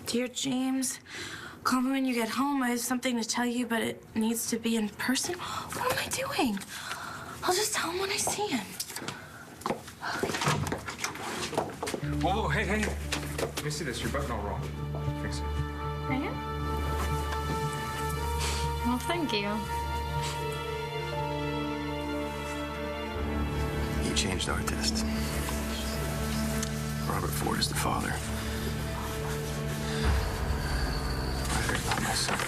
Dear James, call me when you get home. I have something to tell you, but it needs to be in person. What am I doing? I'll just tell him when I see him. Whoa, hey. Let me see this. Your button all wrong. Fix it. Are you? Well, thank you. You changed our test. Robert Ford is the father. I heard about my son.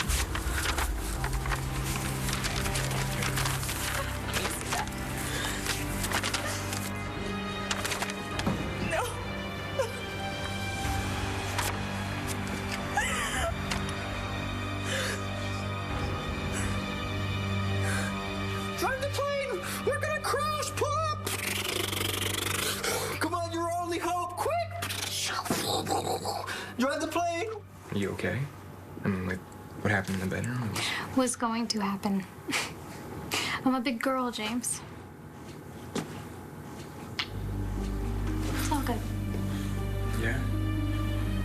Drive the plane! We're gonna crash! Pull up! Come on, you're our only hope! Quick! Drive the plane! Are you okay? I mean, like, what happened in the bedroom? Was going to happen. I'm a big girl, James. It's all good. Yeah?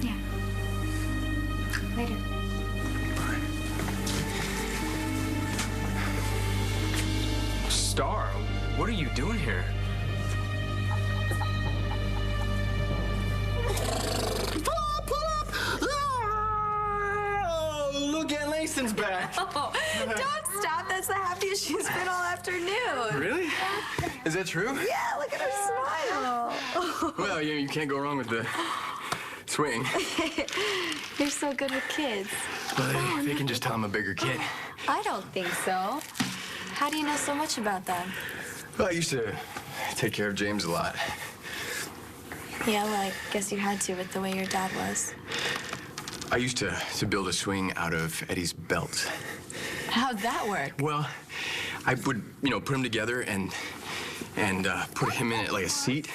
Yeah. Later. Bye. Star, what are you doing here? Pull up! Oh, look at Langston's back. Oh, don't stop. That's the happiest she's been all afternoon. Really? Is that true? Yeah, look at her smile. Well, you can't go wrong with the swing. You're so good with kids. But they can just tell I'm a bigger kid. I don't think so. How do you know so much about that? Well, I used to take care of James a lot. Yeah, well, I guess you had to with the way your dad was. I used to build a swing out of Eddie's belt. How'd that work? Well, I would, put him together and put him in it like a seat,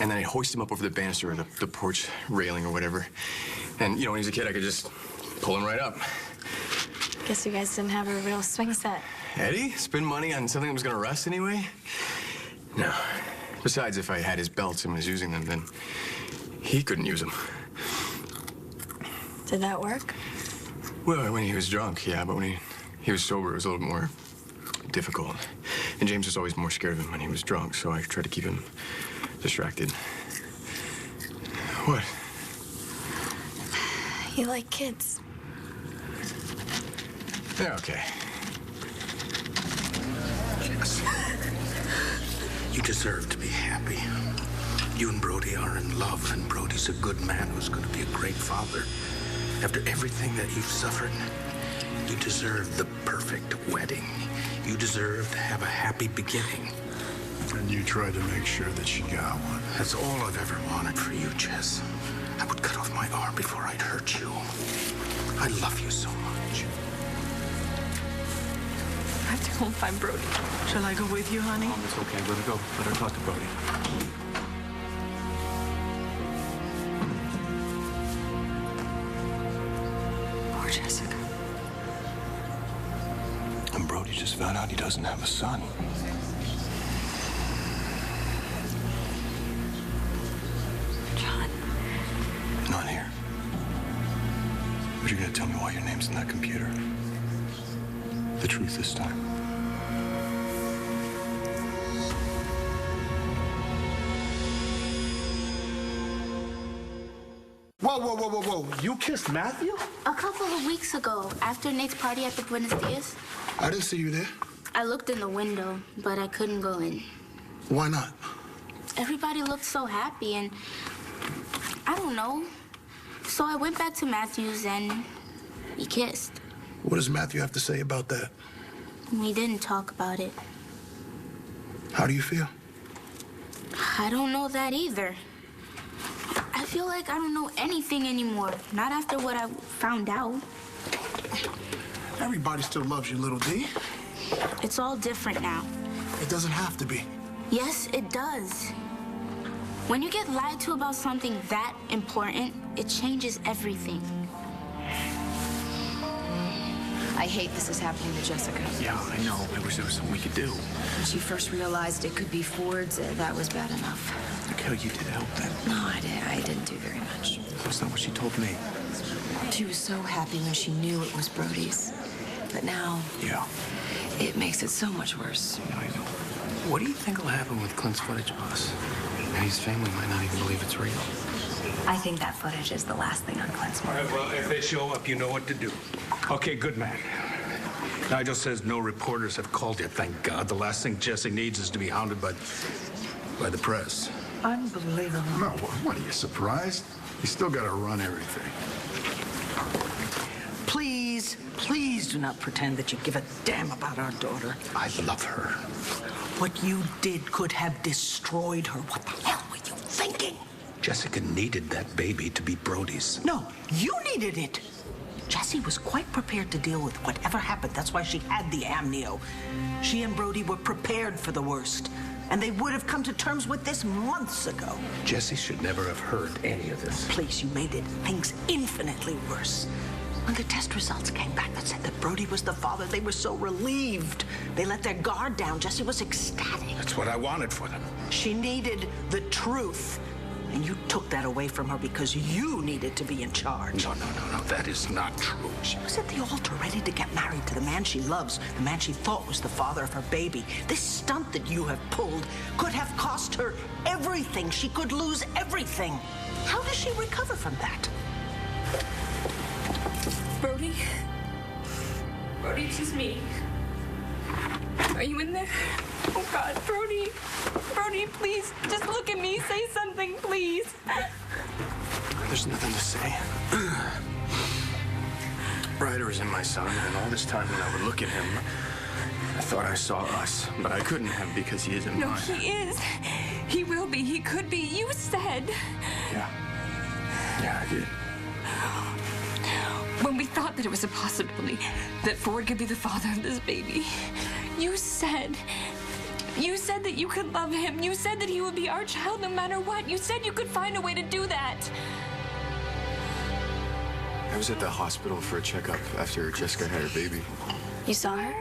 and then I'd hoist him up over the banister or the porch railing or whatever. And, when he was a kid, I could just pull him right up. Guess you guys didn't have a real swing set. Eddie? Spend money on something that was gonna rust anyway? No. Besides, if I had his belts and was using them, then he couldn't use them. Did that work? Well, when he was drunk, yeah, but when he was sober, it was a little more difficult. And James was always more scared of him when he was drunk, so I tried to keep him distracted. What? You like kids. Yeah, okay. Yes. You deserve to be happy. You and Brody are in love, and Brody's a good man who's going to be a great father. After everything that you've suffered, you deserve the perfect wedding. You deserve to have a happy beginning. And you tried to make sure that she got one. That's all I've ever wanted for you, Jess. I would cut off my arm before I'd hurt you. I love you so much. I have to go and find Brody. Shall I go with you, honey? Mom, it's okay. Let her go. Let her talk to Brody. Poor Jessica. And Brody just found out he doesn't have a son. John. Not here. But you're gonna tell me why your name's in that computer. The truth this time. Whoa. You kissed Matthew? A couple of weeks ago, after Nate's party at the Buenos Dias, I didn't see you there. I looked in the window, but I couldn't go in. Why not? Everybody looked so happy, and I don't know. So I went back to Matthew's, and we kissed. What does Matthew have to say about that? We didn't talk about it. How do you feel? I don't know that either. I feel like I don't know anything anymore. Not after what I found out. Everybody still loves you, little D. It's all different now. It doesn't have to be. Yes, it does. When you get lied to about something that important, it changes everything. I hate this is happening to Jessica. Yeah, I know. I wish there was something we could do. When she first realized it could be Ford's, that was bad enough. Look how you did help them. No, I didn't do very much. That's not what she told me. She was so happy when she knew it was Brody's. But now, Yeah. it makes it so much worse. Yeah, I know. What do you think will happen with Clint's footage, boss? His family might not even believe it's real. I think that footage is the last thing on Clint's All right, well, if they show up, you know what to do. Okay, good man. Nigel says no reporters have called yet. Thank God. The last thing Jesse needs is to be hounded by the press. Unbelievable. No, what are you surprised? You still got to run everything. Please do not pretend that you give a damn about our daughter. I love her. What you did could have destroyed her. What the hell were you thinking? Jessica needed that baby to be Brody's. No, you needed it. Jessie was quite prepared to deal with whatever happened. That's why she had the amnio. She and Brody were prepared for the worst. And they would have come to terms with this months ago. Jesse should never have heard any of this. Please, you made things infinitely worse. When the test results came back that said that Brody was the father, they were so relieved. They let their guard down. Jessie was ecstatic. That's what I wanted for them. She needed the truth. And you took that away from her because you needed to be in charge. No. That is not true. She was at the altar ready to get married to the man she loves, the man she thought was the father of her baby. This stunt that you have pulled could have cost her everything. She could lose everything. How does she recover from that? Brody? Brody, it's just me. Are you in there? Oh, God, Brody. Brody, please, just look at me. Say something, please. There's nothing to say. Ryder is in my son, and all this time when I would look at him, I thought I saw us, but I couldn't have because he isn't No, mine. he is. He will be. He could be. You said. Yeah, I did. When we thought that it was a possibility that Ford could be the father of this baby, you said that you could love him. You said that he would be our child no matter what. You said you could find a way to do that. I was at the hospital for a checkup after Jessica had her baby. You saw her?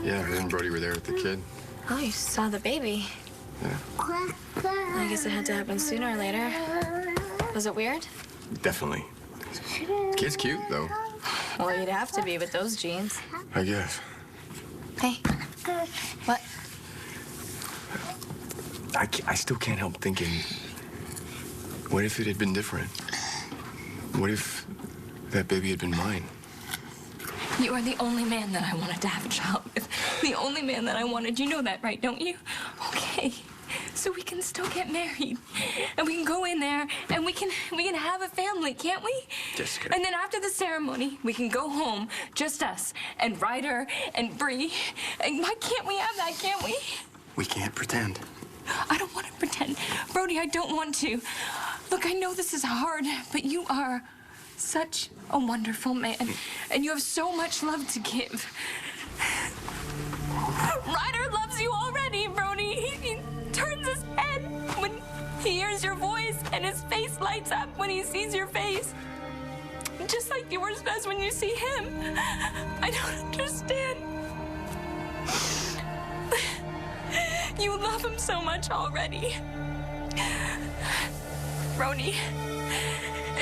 Yeah, her and Brody were there with the kid. Oh, you saw the baby. Yeah, I guess it had to happen sooner or later. Was it weird? definitely. Kid's cute, though. Well, you'd have to be with those genes. I guess. Hey. What? I still can't help thinking, what if it had been different? What if that baby had been mine? You are the only man that I wanted to have a child with. The only man that I wanted. You know that, right? Don't you? Okay. So we can still get married. And we can go in there and we can have a family, can't we? Jessica. And then after the ceremony, we can go home, just us, and Ryder and Bree. And why can't we have that, can't we? We can't pretend. I don't want to pretend. Brody, I don't want to. Look, I know this is hard, but you are such a wonderful man, and you have so much love to give. Ryder loves you already, Brody. He turns his head when he hears your voice, and his face lights up when he sees your face. Just like yours does when you see him. I don't understand. You love him so much already. Brody,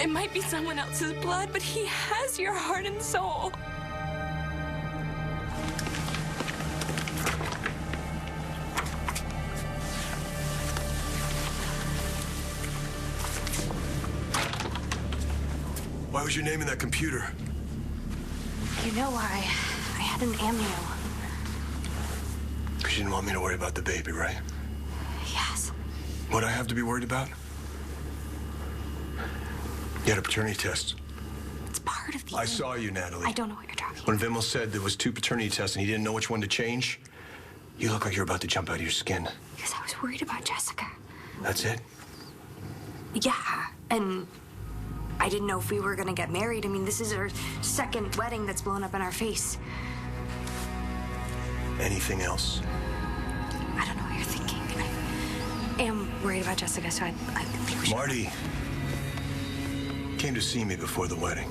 it might be someone else's blood, but he has your heart and soul. Why was your name in that computer? You know why? I had an amnio. Because you didn't want me to worry about the baby, right? Yes. What I have to be worried about? You had a paternity test. It's part of the... I saw you, Natalie. I don't know what you're talking about. When Vimmel said there was 2 paternity tests and he didn't know which one to change, you look like you're about to jump out of your skin. Because I was worried about Jessica. That's it? Yeah, and I didn't know if we were gonna get married. I mean, this is our second wedding that's blown up in our face. Anything else? I don't know what you're thinking. I am worried about Jessica, so I think we should... Marty came to see me before the wedding.